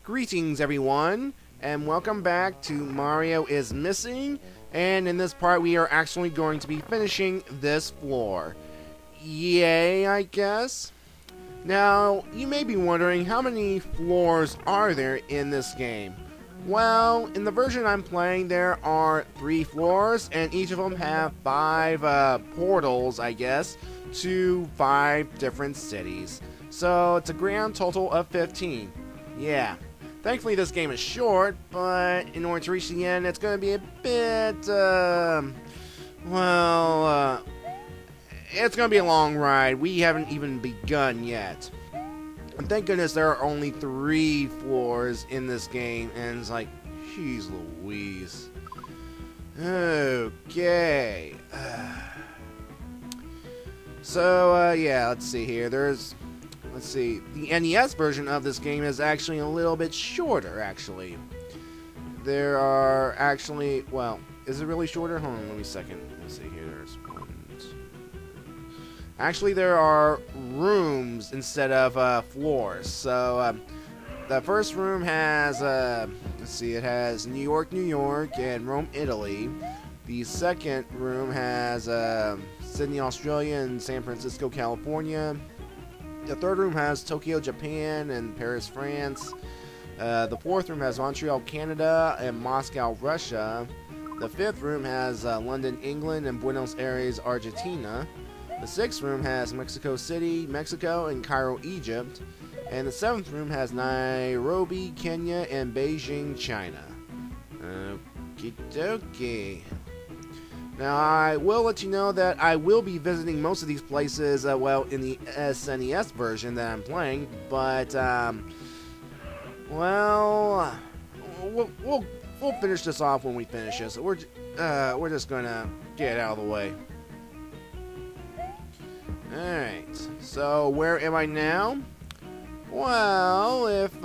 Greetings everyone, and welcome back to Mario is Missing, and in this part we are actually going to be finishing this floor. Yay, I guess. Now, you may be wondering how many floors are there in this game. Well, in the version I'm playing there are 3 floors, and each of them have 5 portals, I guess, to 5 different cities. So it's a grand total of 15. Yeah. Thankfully this game is short, but in order to reach the end it's going to be a bit, it's going to be a long ride. We haven't even begun yet. And thank goodness there are only 3 floors in this game, and it's like, jeez Louise. Okay. Yeah, let's see here. Let's see, the NES version of this game is actually a little bit shorter, actually. There are actually, well, is it really shorter? Hold on, let me a second. Let's see here, there's 1, 2. Actually, there are rooms instead of floors. So, the first room has, let's see, it has New York, New York, and Rome, Italy. The second room has Sydney, Australia, and San Francisco, California. The third room has Tokyo, Japan, and Paris, France. The fourth room has Montreal, Canada, and Moscow, Russia. The fifth room has London, England, and Buenos Aires, Argentina. The sixth room has Mexico City, Mexico, and Cairo, Egypt. And the seventh room has Nairobi, Kenya, and Beijing, China. Okie dokie. Now, I will let you know that I will be visiting most of these places, well, in the SNES version that I'm playing, but, we'll finish this off when we finish this. We're just gonna get out of the way. Alright, so where am I now? Well, if,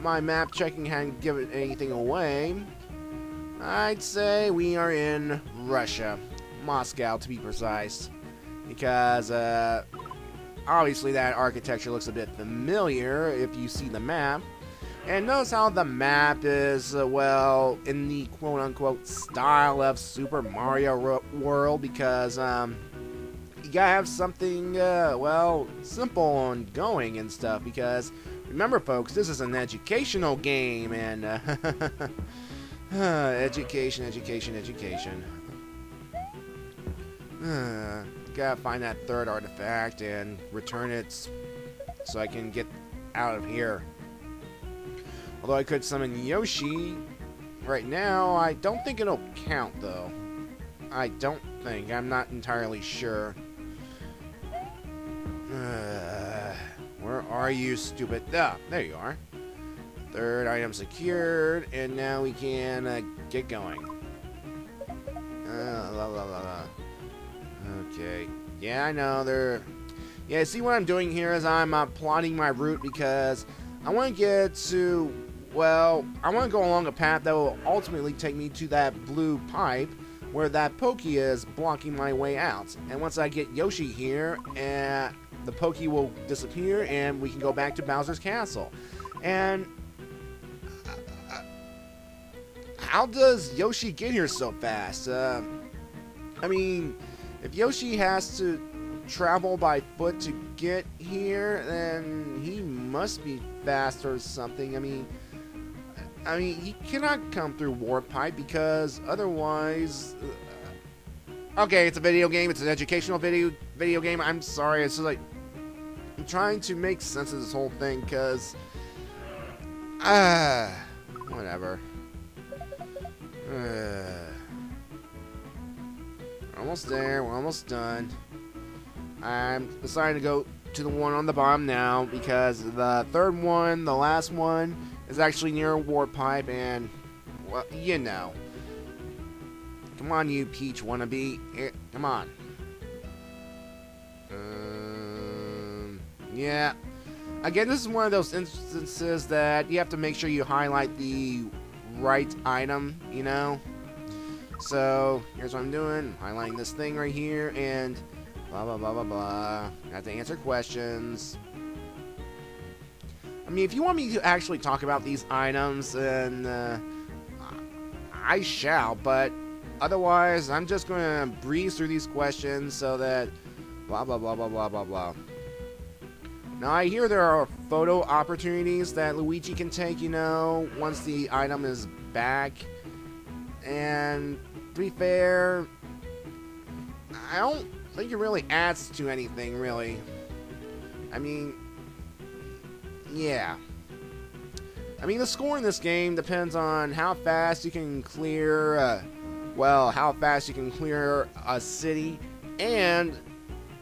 my map checking hadn't given anything away, I'd say we are in Russia. Moscow, to be precise. Because, obviously that architecture looks a bit familiar if you see the map. And notice how the map is, well, in the quote-unquote style of Super Mario World, because, you gotta have something, well, simple and going and stuff, because, remember folks, this is an educational game, and, education. Gotta find that third artifact and return it so I can get out of here. Although I could summon Yoshi right now, I don't think it'll count though. I don't think. I'm not entirely sure. Where are you, stupid? Ah, there you are. Third item secured, and now we can get going. Okay. Yeah, I know they're. Yeah, see what I'm doing here is I'm plotting my route because I want to get to. Well, I want to go along a path that will ultimately take me to that blue pipe where that Pokey is blocking my way out. And once I get Yoshi here, the Pokey will disappear, and we can go back to Bowser's Castle. And how does Yoshi get here so fast? I mean, if Yoshi has to travel by foot to get here, then he must be fast or something. I mean, he cannot come through Warp Pipe because otherwise. Okay, it's a video game. It's an educational video game. I'm sorry. It's just like I'm trying to make sense of this whole thing because whatever. Almost there. We're almost done. I'm deciding to go to the one on the bottom now because the third one, the last one, is actually near a warp pipe, and well, you know. Come on, you Peach wannabe. Here, come on. Yeah. Again, this is one of those instances that you have to make sure you highlight the right item, you know. So here's what I'm doing. I'm highlighting this thing right here, and blah blah blah blah blah. I have to answer questions. I mean, if you want me to actually talk about these items, then I shall, but otherwise, I'm just going to breeze through these questions so that blah, blah, blah, blah, blah, blah, blah. Now, I hear there are photo opportunities that Luigi can take, you know, once the item is back. And to be fair, I don't think it really adds to anything, really. I mean, yeah. I mean, the score in this game depends on how fast you can clear, how fast you can clear a city, and,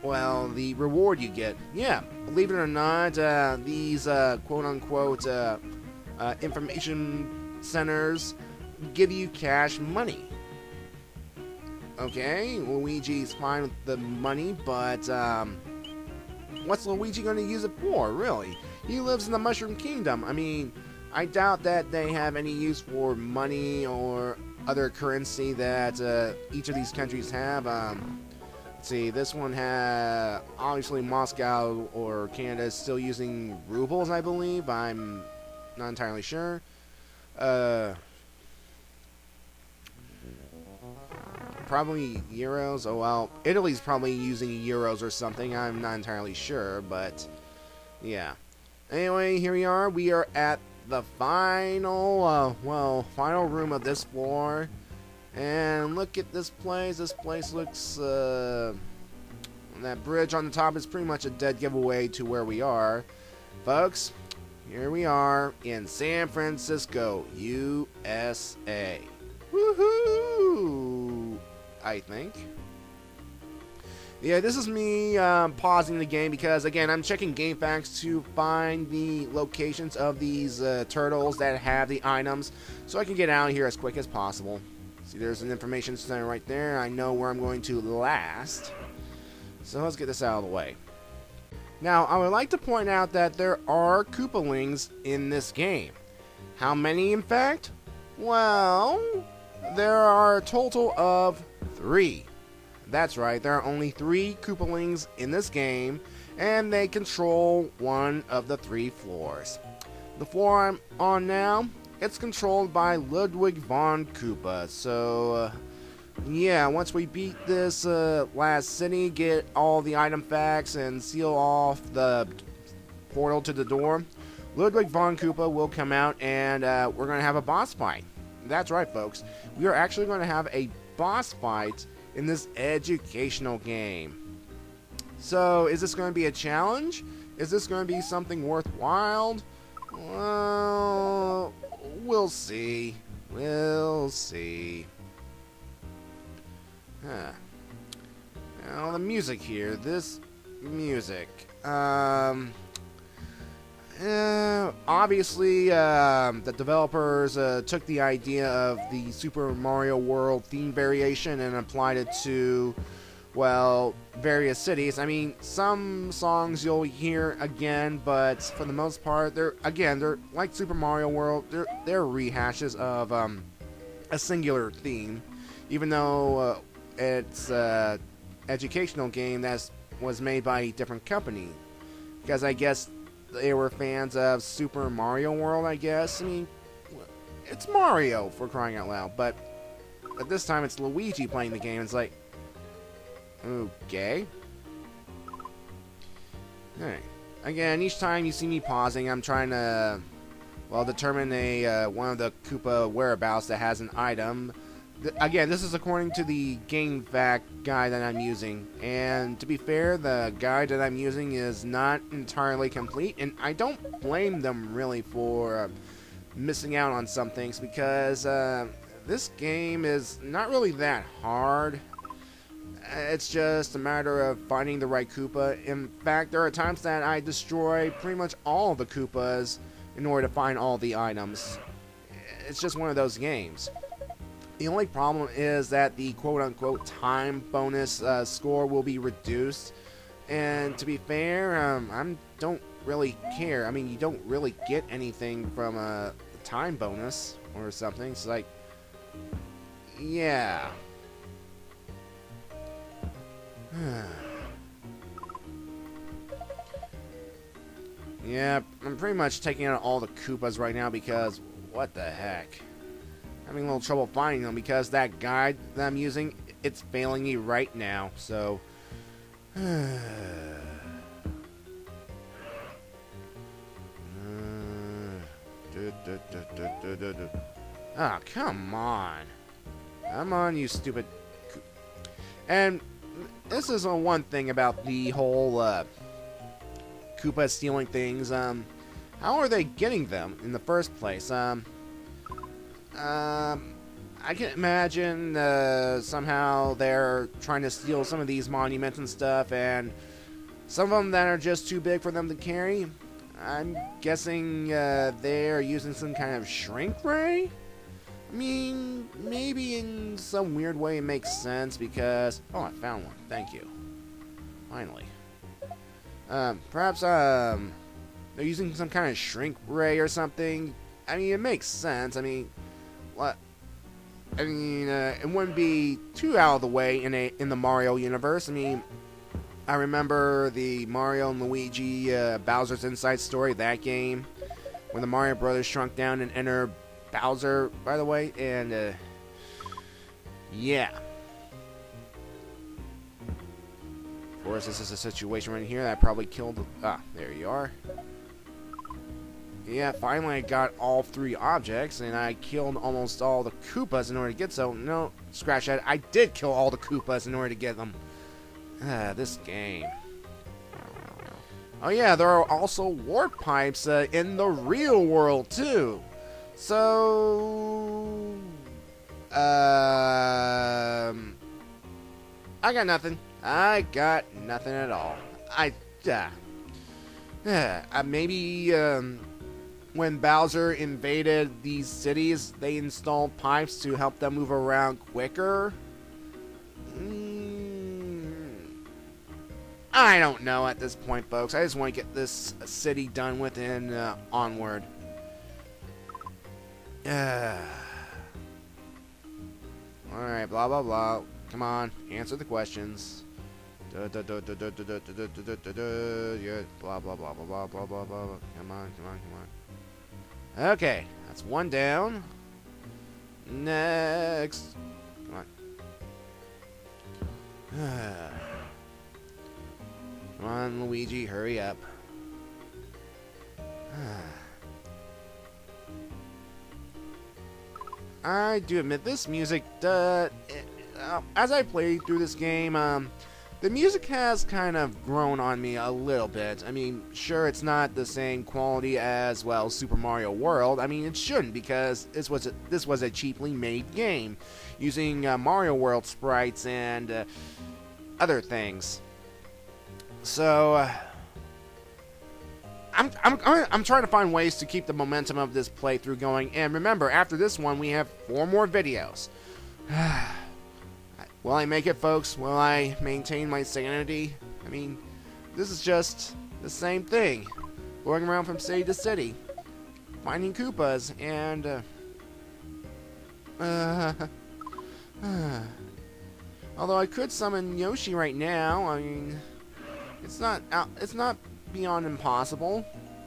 well, the reward you get. Yeah, believe it or not, these quote-unquote information centers give you cash money. Okay, Luigi's fine with the money, but what's Luigi going to use it for, really? He lives in the Mushroom Kingdom. I mean, I doubt that they have any use for money or other currency that each of these countries have. Let's see, this one has, obviously Moscow or Canada is still using rubles, I believe. I'm not entirely sure. Probably euros. Oh, well, Italy's probably using euros or something. I'm not entirely sure, but yeah. Anyway, here we are. We are at the final, final room of this floor. And look at this place. This place looks, that bridge on the top is pretty much a dead giveaway to where we are. Folks, here we are in San Francisco, USA. Woohoo! I think. Yeah, this is me pausing the game because, again, I'm checking GameFAQs to find the locations of these turtles that have the items so I can get out of here as quick as possible. See, there's an information center right there. I know where I'm going to last. So let's get this out of the way. Now, I would like to point out that there are Koopalings in this game. How many, in fact? Well, there are a total of 3. That's right, there are only 3 Koopalings in this game, and they control one of the 3 floors. The floor I'm on now, it's controlled by Ludwig Von Koopa. So, yeah, once we beat this last city, get all the item facts, and seal off the portal to the door, Ludwig Von Koopa will come out, and we're going to have a boss fight. That's right, folks. We are actually going to have a boss fight in this educational game. So, is this going to be a challenge? Is this going to be something worthwhile? Well, we'll see. We'll see. Huh. Now, the music here. This music. Obviously, the developers took the idea of the Super Mario World theme variation and applied it to, well, various cities. I mean, some songs you'll hear again, but for the most part, they're like Super Mario World. They're rehashes of a singular theme, even though it's an educational game that was made by a different company. Because I guess they were fans of Super Mario World, I guess. I mean, it's Mario, for crying out loud. But at this time, it's Luigi playing the game. It's like, okay. Alright. Again, each time you see me pausing, I'm trying to, well, determine one of the Koopa whereabouts that has an item. Again, this is according to the GameFAQ guide that I'm using, and to be fair, the guide that I'm using is not entirely complete, and I don't blame them really for missing out on some things, because this game is not really that hard. It's just a matter of finding the right Koopa. In fact, there are times that I destroy pretty much all the Koopas in order to find all the items. It's just one of those games. The only problem is that the quote-unquote time bonus score will be reduced. And to be fair, I don't really care. I mean, you don't really get anything from a time bonus or something. It's like, yeah. Yep, I'm pretty much taking out all the Koopas right now because, what the heck? I'm having a little trouble finding them because that guide that I'm using, it's failing me right now, so... Ah, come on. Come on, you stupid... And this is one thing about the whole Koopa stealing things. How are they getting them in the first place? I can imagine somehow they're trying to steal some of these monuments and stuff, and some of them that are just too big for them to carry. I'm guessing they're using some kind of shrink ray? I mean, maybe in some weird way it makes sense because... Oh, I found one. Thank you. Finally. Perhaps, they're using some kind of shrink ray or something. I mean, it makes sense. I mean, what? I mean, it wouldn't be too out of the way in the Mario universe. I mean, I remember the Mario and Luigi Bowser's Inside Story, that game, when the Mario Brothers shrunk down and entered Bowser, by the way, and yeah. Of course, this is a situation right here that probably killed... Ah, there you are. Yeah, finally I got all 3 objects, and I killed almost all the Koopas in order to get so... No, scratch that. I did kill all the Koopas in order to get them. This game. Oh yeah, there are also warp pipes in the real world, too. So... I got nothing. I got nothing at all. Maybe, when Bowser invaded these cities, they installed pipes to help them move around quicker? I don't know at this point, folks. I just want to get this city done with and onward. Alright, blah, blah, blah. Come on, answer the questions. Yeah, blah, blah, blah, blah, blah, blah, blah, blah. Come on, come on, come on. Okay, that's one down. Next. Come on. Come on, Luigi, hurry up. I do admit, this music, as I play through this game, the music has kind of grown on me a little bit. I mean, sure, it's not the same quality as, well, Super Mario World. I mean, it shouldn't, because this was a cheaply made game, using Mario World sprites and other things. So, I'm trying to find ways to keep the momentum of this playthrough going. And remember, after this one, we have 4 more videos. Will I make it, folks? Will I maintain my sanity? I mean, this is just the same thing. Going around from city to city, finding Koopas, and although I could summon Yoshi right now, I mean, it's not beyond impossible,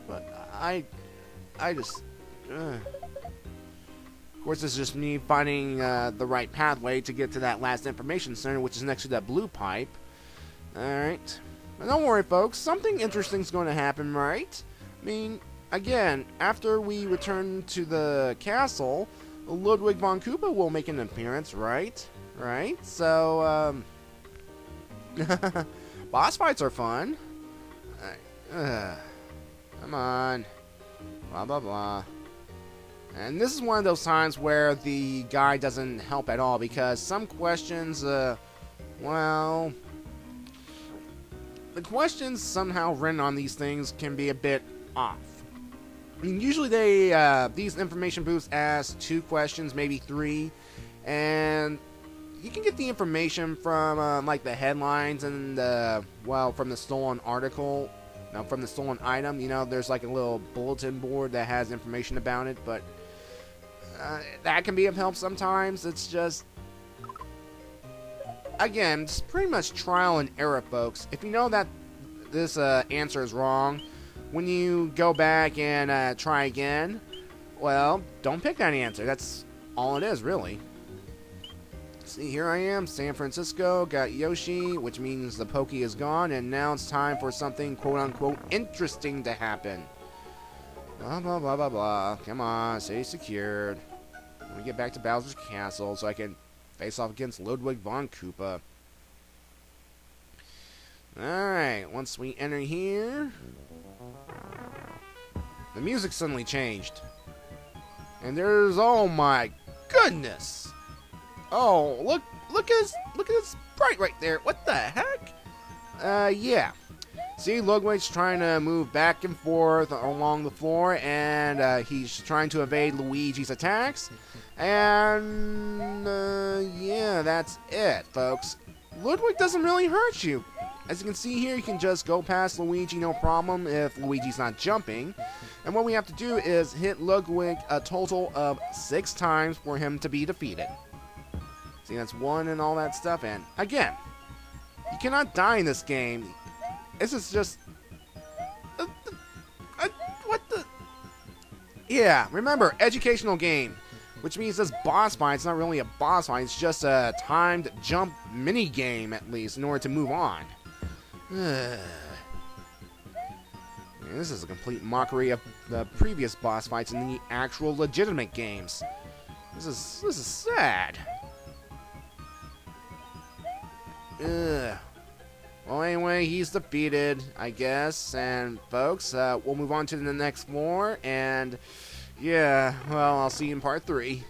but I just... Of course, this is just me finding the right pathway to get to that last information center, which is next to that blue pipe. Alright. But don't worry, folks. Something interesting's going to happen, right? I mean, again, after we return to the castle, Ludwig Von Koopa will make an appearance, right? Right? So, boss fights are fun. Come on. Blah, blah, blah. And this is one of those times where the guide doesn't help at all, because some questions, well, the questions somehow written on these things can be a bit off. I mean, usually these information booths ask 2 questions, maybe 3, and you can get the information from, like, the headlines and, well, from the stolen article. Now, from the stolen item, you know, there's like a little bulletin board that has information about it, but that can be of help sometimes. It's just, again, it's pretty much trial and error, folks. If you know that this answer is wrong, when you go back and try again, well, don't pick that answer. That's all it is, really. See, here I am, San Francisco, got Yoshi, which means the Pokey is gone, and now it's time for something quote-unquote interesting to happen. Blah, blah, blah, blah, blah. Come on, stay secured. Let me get back to Bowser's Castle so I can face off against Ludwig Von Koopa. Alright, once we enter here, the music suddenly changed. And there's, oh my goodness! Oh, look at this sprite right there. What the heck? Yeah. See, Ludwig's trying to move back and forth along the floor, and he's trying to evade Luigi's attacks. And yeah, that's it, folks. Ludwig doesn't really hurt you. As you can see here, you can just go past Luigi no problem if Luigi's not jumping. And what we have to do is hit Ludwig a total of 6 times for him to be defeated. See, that's 1 and all that stuff. And again, you cannot die in this game. This is just... what the... Yeah, remember, educational game. Which means this boss fight's not really a boss fight. It's just a timed jump mini game, at least, in order to move on. Man, this is a complete mockery of the previous boss fights in the actual legitimate games. This is sad. Ugh. Well, anyway, he's defeated, I guess. And, folks, we'll move on to the next floor. And, yeah, well, I'll see you in part 3.